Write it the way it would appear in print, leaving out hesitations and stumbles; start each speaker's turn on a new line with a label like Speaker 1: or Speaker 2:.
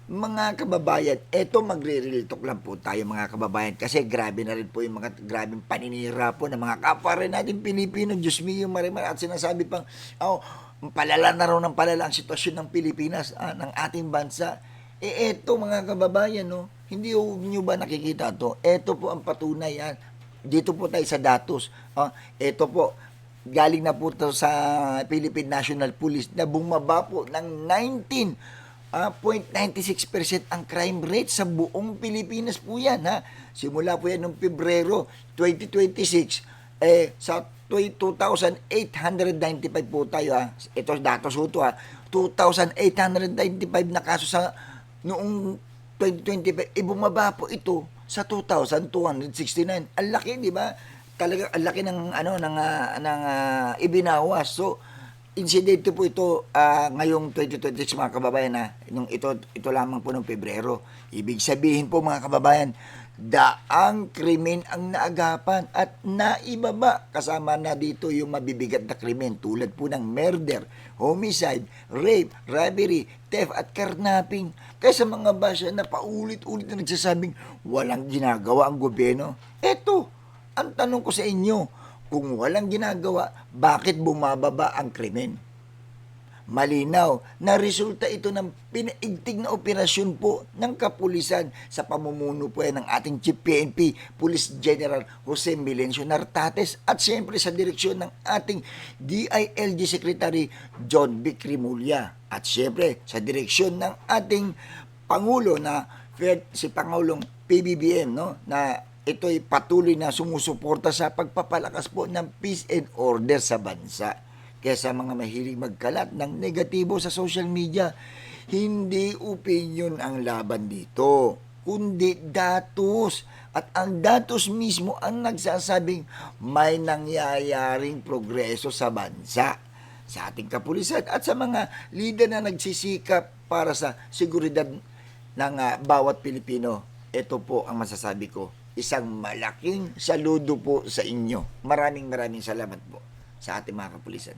Speaker 1: Mga kababayan, eto magre-real talk lang po tayo mga kababayan kasi grabe na rin po yung mga grabeng paninira po ng mga kapwa rin natin Pilipino. Diyos mio, marimar at sinasabi pang, oh, palala na raw ng palala ang sitwasyon ng Pilipinas, ng ating bansa. Eto mga kababayan, no, hindi nyo ba nakikita to? Eto po ang patunay yan. Dito po tayo sa datos. Eto po, galing na po to sa Philippine National Police na bumaba po ng 0.96% ang crime rate sa buong Pilipinas po yan, ha. Simula po yan noong Pebrero 2026, sa 2,895 po tayo, ha. Ito datos po ito, ha. 2,895 na kaso sa noong 2025, bumaba po ito sa 2,269. Ang laki, di ba? Talaga ang laki ng ibinawas. So, insidente po ito ngayong 2026 mga kababayan, na nung ito lamang po noong Pebrero. Ibig sabihin po mga kababayan, daang krimen ang naagapan at naibaba, kasama na dito yung mabibigat na krimen tulad po ng murder, homicide, rape, robbery, theft at kidnapping. Kaya sa mga basya na paulit-ulit na nagsasabing walang ginagawa ang gobyerno, eto ang tanong ko sa inyo, kung walang ginagawa, bakit bumababa ang krimen? Malinaw na resulta ito ng pinaigting na operasyon po ng kapulisan sa pamumuno po ng ating Chief PNP, Police General Jose Milencio Nartates, at siyempre sa direksyon ng ating DILG Secretary John Vic Rimulya, at siyempre sa direksyon ng ating Pangulo na si Pangulong PBBM, no, na ito'y patuloy na sumusuporta sa pagpapalakas po ng peace and order sa bansa. Kaya sa mga mahilig magkalat ng negatibo sa social media, hindi opinion ang laban dito, kundi datos. At ang datos mismo ang nagsasabing may nangyayaring progreso sa bansa, sa ating kapulisan at sa mga leader na nagsisikap para sa seguridad ng bawat Pilipino. Ito po ang masasabi ko. Isang malaking saludo po sa inyo. Maraming salamat po sa ating mga kapulisan.